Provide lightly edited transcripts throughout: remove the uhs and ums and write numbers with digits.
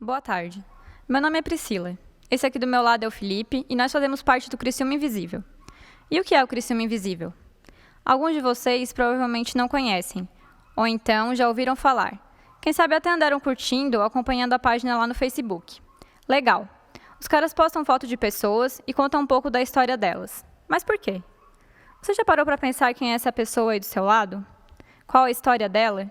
Boa tarde. Meu nome é Priscila. Esse aqui do meu lado é o Felipe e nós fazemos parte do Criciúma Invisível. E o que é o Criciúma Invisível? Alguns de vocês provavelmente não conhecem, ou então já ouviram falar. Quem sabe até andaram curtindo ou acompanhando a página lá no Facebook. Legal. Os caras postam foto de pessoas e contam um pouco da história delas. Mas por quê? Você já parou para pensar quem é essa pessoa aí do seu lado? Qual a história dela?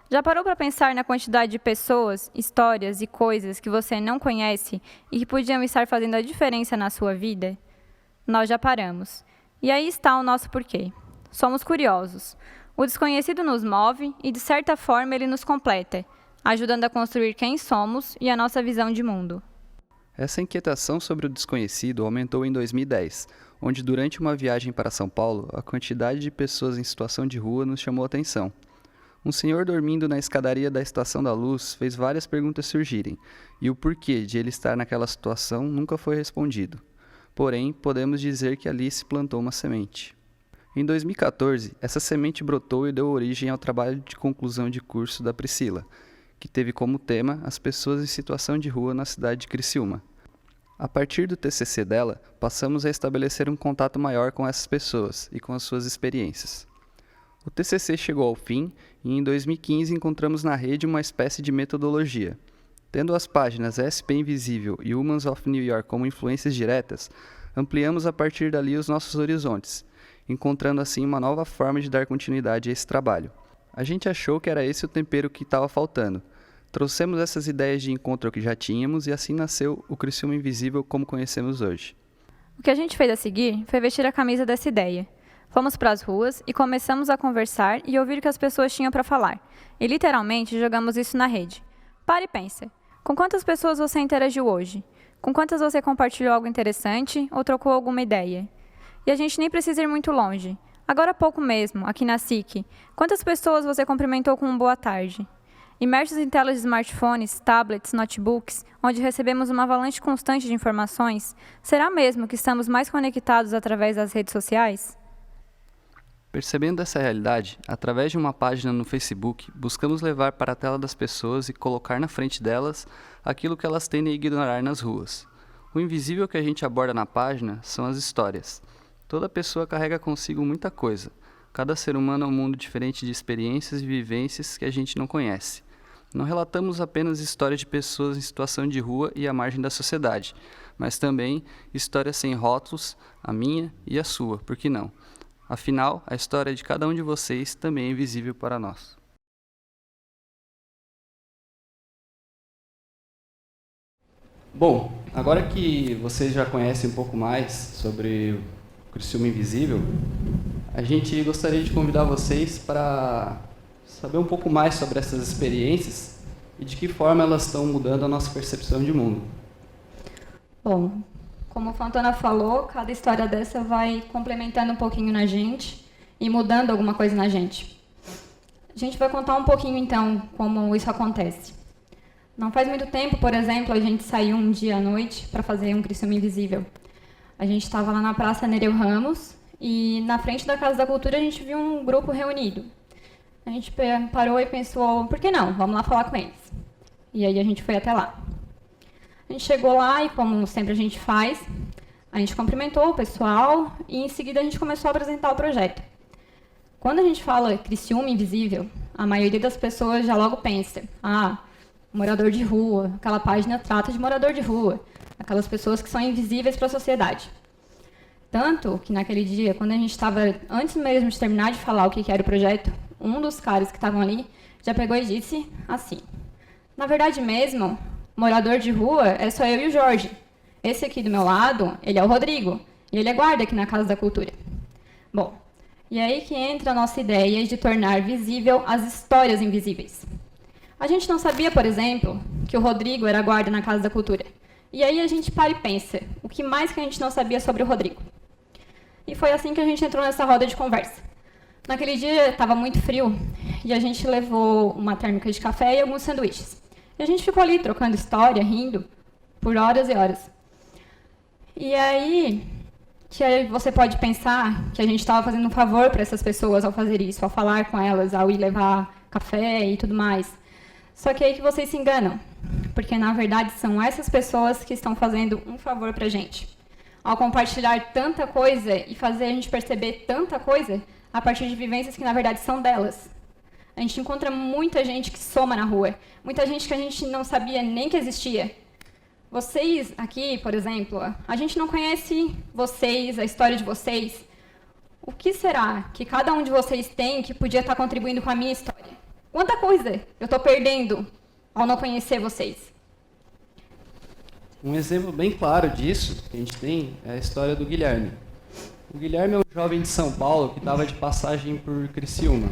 Já parou para pensar na quantidade de pessoas, histórias e coisas que você não conhece e que podiam estar fazendo a diferença na sua vida? Nós já paramos. E aí está o nosso porquê. Somos curiosos. O desconhecido nos move e, de certa forma, ele nos completa, ajudando a construir quem somos e a nossa visão de mundo. Essa inquietação sobre o desconhecido aumentou em 2010, onde durante uma viagem para São Paulo, a quantidade de pessoas em situação de rua nos chamou a atenção. Um senhor dormindo na escadaria da Estação da Luz fez várias perguntas surgirem, e o porquê de ele estar naquela situação nunca foi respondido. Porém, podemos dizer que ali se plantou uma semente. Em 2014, essa semente brotou e deu origem ao trabalho de conclusão de curso da Priscila, que teve como tema as pessoas em situação de rua na cidade de Criciúma. A partir do TCC dela, passamos a estabelecer um contato maior com essas pessoas e com as suas experiências. O TCC chegou ao fim e em 2015 encontramos na rede uma espécie de metodologia. Tendo as páginas SP Invisível e Humans of New York como influências diretas, ampliamos a partir dali os nossos horizontes, encontrando assim uma nova forma de dar continuidade a esse trabalho. A gente achou que era esse o tempero que estava faltando. Trouxemos essas ideias de encontro que já tínhamos e assim nasceu o Criciúma Invisível como conhecemos hoje. O que a gente fez a seguir foi vestir a camisa dessa ideia. Fomos para as ruas e começamos a conversar e ouvir o que as pessoas tinham para falar. E literalmente jogamos isso na rede. Para e pensa. Com quantas pessoas você interagiu hoje? Com quantas você compartilhou algo interessante ou trocou alguma ideia? E a gente nem precisa ir muito longe. Agora há pouco mesmo, aqui na SIC, quantas pessoas você cumprimentou com um boa tarde? Imersos em telas de smartphones, tablets, notebooks, onde recebemos uma avalanche constante de informações, será mesmo que estamos mais conectados através das redes sociais? Percebendo essa realidade, através de uma página no Facebook, buscamos levar para a tela das pessoas e colocar na frente delas aquilo que elas tendem a ignorar nas ruas. O invisível que a gente aborda na página são as histórias. Toda pessoa carrega consigo muita coisa. Cada ser humano é um mundo diferente de experiências e vivências que a gente não conhece. Não relatamos apenas histórias de pessoas em situação de rua e à margem da sociedade, mas também histórias sem rótulos, a minha e a sua, por que não? Afinal, a história de cada um de vocês também é invisível para nós. Bom, agora que vocês já conhecem um pouco mais sobre o Criciúma Invisível, a gente gostaria de convidar vocês para saber um pouco mais sobre essas experiências e de que forma elas estão mudando a nossa percepção de mundo. Bom, como a Fontana falou, cada história dessa vai complementando um pouquinho na gente e mudando alguma coisa na gente. A gente vai contar um pouquinho, então, como isso acontece. Não faz muito tempo, por exemplo, a gente saiu um dia à noite para fazer um Criciúma Invisível. A gente estava lá na Praça Nereu Ramos e na frente da Casa da Cultura a gente viu um grupo reunido. A gente parou e pensou, por que não? Vamos lá falar com eles. E aí a gente foi até lá. A gente chegou lá e, como sempre a gente faz, a gente cumprimentou o pessoal e, em seguida, a gente começou a apresentar o projeto. Quando a gente fala Criciúma Invisível, a maioria das pessoas já logo pensa, morador de rua, aquela página trata de morador de rua, aquelas pessoas que são invisíveis para a sociedade. Tanto que, naquele dia, quando a gente estava, antes mesmo de terminar de falar o que era o projeto, um dos caras que estavam ali já pegou e disse assim, na verdade mesmo, morador de rua é só eu e o Jorge. Esse aqui do meu lado, ele é o Rodrigo. E ele é guarda aqui na Casa da Cultura. Bom, e aí que entra a nossa ideia de tornar visível as histórias invisíveis. A gente não sabia, por exemplo, que o Rodrigo era guarda na Casa da Cultura. E aí a gente para e pensa, o que mais que a gente não sabia sobre o Rodrigo? E foi assim que a gente entrou nessa roda de conversa. Naquele dia estava muito frio e a gente levou uma térmica de café e alguns sanduíches. E a gente ficou ali trocando história, rindo, por horas e horas. E aí, que aí você pode pensar que a gente estava fazendo um favor para essas pessoas ao fazer isso, ao falar com elas, ao ir levar café e tudo mais. Só que é aí que vocês se enganam. porque na verdade são essas pessoas que estão fazendo um favor pra gente. Ao compartilhar tanta coisa e fazer a gente perceber tanta coisa a partir de vivências que na verdade são delas. A gente encontra muita gente que soma na rua, muita gente que a gente não sabia nem que existia. Vocês aqui, por exemplo, a gente não conhece vocês, a história de vocês. O que será que cada um de vocês tem que podia estar contribuindo com a minha história? Quanta coisa eu estou perdendo ao não conhecer vocês? Um exemplo bem claro disso que a gente tem é a história do Guilherme. O Guilherme é um jovem de São Paulo que estava de passagem por Criciúma.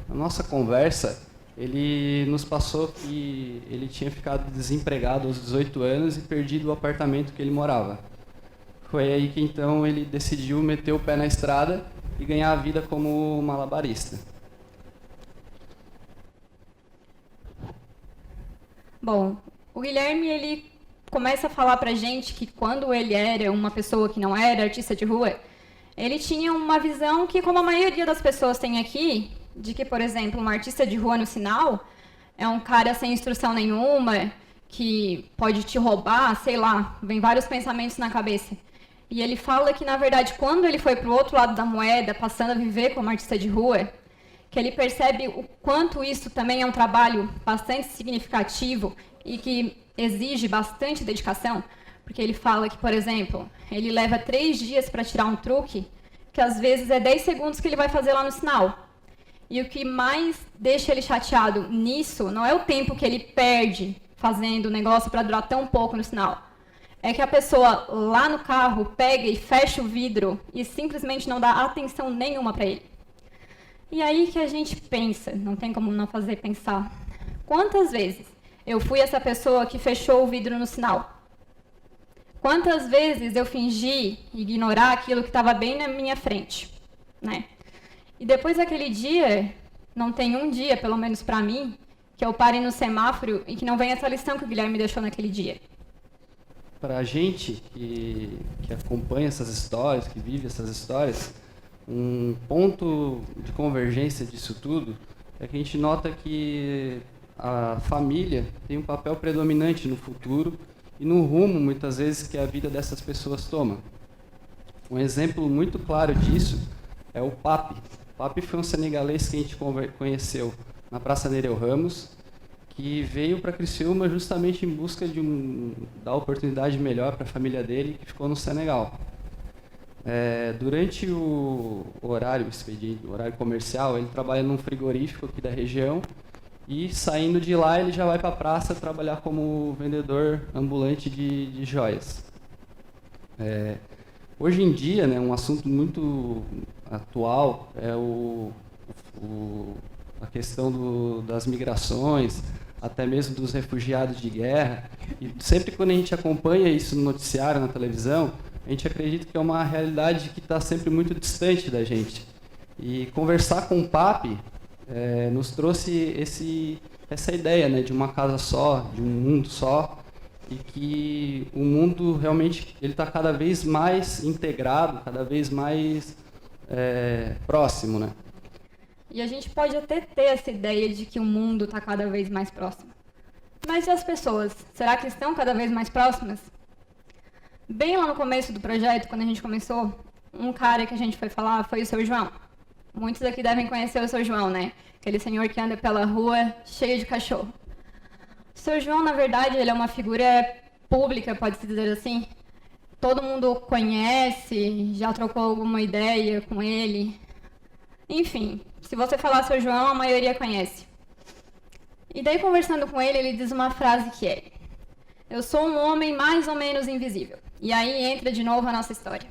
Na nossa conversa, ele nos passou que ele tinha ficado desempregado aos 18 anos e perdido o apartamento que ele morava. Foi aí que então ele decidiu meter o pé na estrada e ganhar a vida como malabarista. Bom, o Guilherme, ele começa a falar pra gente que quando ele era uma pessoa que não era artista de rua, ele tinha uma visão que, como a maioria das pessoas tem aqui, de que, por exemplo, um artista de rua no sinal é um cara sem instrução nenhuma, que pode te roubar, sei lá, vem vários pensamentos na cabeça. E ele fala que, na verdade, quando ele foi para o outro lado da moeda, passando a viver como artista de rua, que ele percebe o quanto isso também é um trabalho bastante significativo e que exige bastante dedicação, porque ele fala que, por exemplo, ele leva 3 dias para tirar um truque, que às vezes é 10 segundos que ele vai fazer lá no sinal. E o que mais deixa ele chateado nisso não é o tempo que ele perde fazendo o negócio para durar tão pouco no sinal. É que a pessoa lá no carro pega e fecha o vidro e simplesmente não dá atenção nenhuma para ele. E aí que a gente pensa, não tem como não fazer pensar. Quantas vezes eu fui essa pessoa que fechou o vidro no sinal? Quantas vezes eu fingi ignorar aquilo que estava bem na minha frente, né? E depois daquele dia, não tem um dia, pelo menos para mim, que eu pare no semáforo e que não venha essa lição que o Guilherme deixou naquele dia. Para a gente que acompanha essas histórias, que vive essas histórias, um ponto de convergência disso tudo é que a gente nota que a família tem um papel predominante no futuro e no rumo, muitas vezes, que a vida dessas pessoas toma. Um exemplo muito claro disso é o Papi. O Papi foi um senegalês que a gente conheceu na Praça Nereu Ramos, que veio para Criciúma justamente em busca de dar oportunidade melhor para a família dele, que ficou no Senegal. Durante o horário expediente, o horário comercial, ele trabalha num frigorífico aqui da região e, saindo de lá, ele já vai para a praça trabalhar como vendedor ambulante de joias. Hoje em dia, né, um assunto muito atual é a questão das migrações, até mesmo dos refugiados de guerra. E sempre quando a gente acompanha isso no noticiário, na televisão, a gente acredita que é uma realidade que está sempre muito distante da gente. E conversar com o Papi nos trouxe essa ideia, né, de uma casa só, de um mundo só, e que o mundo realmente ele está cada vez mais integrado, cada vez mais próximo, né? E a gente pode até ter essa ideia de que o mundo está cada vez mais próximo. Mas e as pessoas? Será que estão cada vez mais próximas? Bem lá no começo do projeto, quando a gente começou, um cara que a gente foi falar foi o Seu João. Muitos aqui devem conhecer o Seu João, né? Aquele senhor que anda pela rua cheio de cachorro. O Seu João, na verdade, ele é uma figura pública, pode-se dizer assim. Todo mundo conhece, já trocou alguma ideia com ele. Enfim, se você falar Seu João, a maioria conhece. E daí, conversando com ele, ele diz uma frase que é: eu sou um homem mais ou menos invisível. E aí entra de novo a nossa história.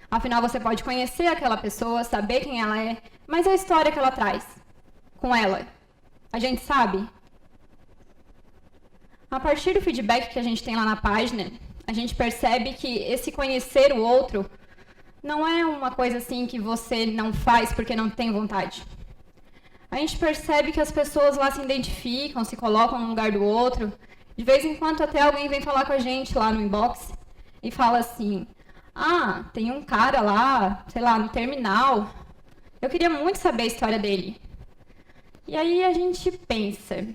Afinal, você pode conhecer aquela pessoa, saber quem ela é, mas a história que ela traz com ela, a gente sabe? A partir do feedback que a gente tem lá na página, a gente percebe que esse conhecer o outro não é uma coisa assim que você não faz porque não tem vontade. A gente percebe que as pessoas lá se identificam, se colocam no lugar do outro. De vez em quando até alguém vem falar com a gente lá no inbox e fala assim: ah, tem um cara lá, sei lá, no terminal. Eu queria muito saber a história dele. E aí a gente pensa: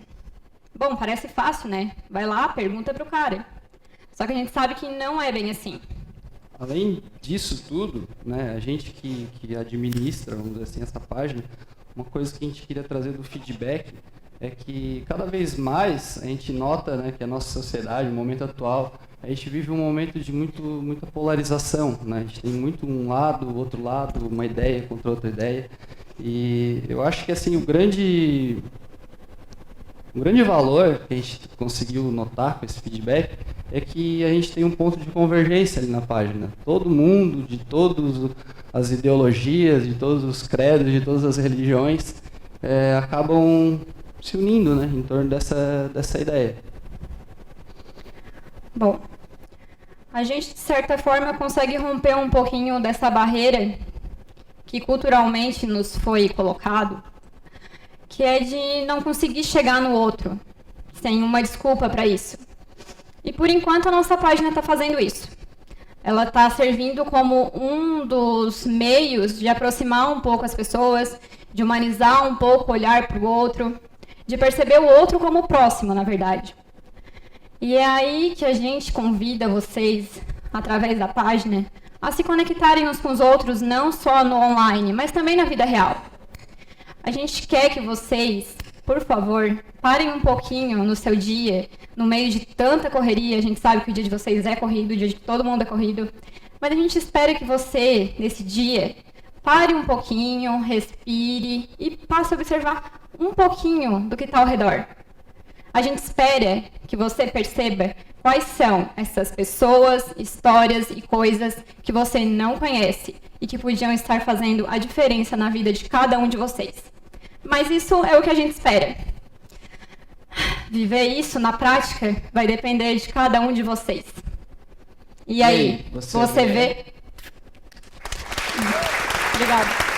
bom, parece fácil, né? Vai lá, pergunta pro cara. Só que a gente sabe que não é bem assim. Além disso tudo, né, a gente que administra, vamos dizer assim, essa página, uma coisa que a gente queria trazer do feedback é que cada vez mais a gente nota, né, que a nossa sociedade, no momento atual, a gente vive um momento de muita polarização, né? A gente tem muito um lado, outro lado, uma ideia contra outra ideia. E eu acho que assim, um grande valor que a gente conseguiu notar com esse feedback é que a gente tem um ponto de convergência ali na página. Todo mundo, de todas as ideologias, de todos os credos, de todas as religiões, acabam se unindo, né, em torno dessa ideia. Bom, a gente, de certa forma, consegue romper um pouquinho dessa barreira que culturalmente nos foi colocado, que é de não conseguir chegar no outro, sem uma desculpa para isso. E, por enquanto, a nossa página está fazendo isso. Ela está servindo como um dos meios de aproximar um pouco as pessoas, de humanizar um pouco o olhar para o outro, de perceber o outro como próximo, na verdade. E é aí que a gente convida vocês, através da página, a se conectarem uns com os outros, não só no online, mas também na vida real. A gente quer que vocês, por favor, parem um pouquinho no seu dia, no meio de tanta correria. A gente sabe que o dia de vocês é corrido, o dia de todo mundo é corrido, mas a gente espera que você, nesse dia, pare um pouquinho, respire e passe a observar um pouquinho do que está ao redor. A gente espera que você perceba quais são essas pessoas, histórias e coisas que você não conhece e que podiam estar fazendo a diferença na vida de cada um de vocês. Mas isso é o que a gente espera. Viver isso na prática vai depender de cada um de vocês. E aí, você vê? Obrigada.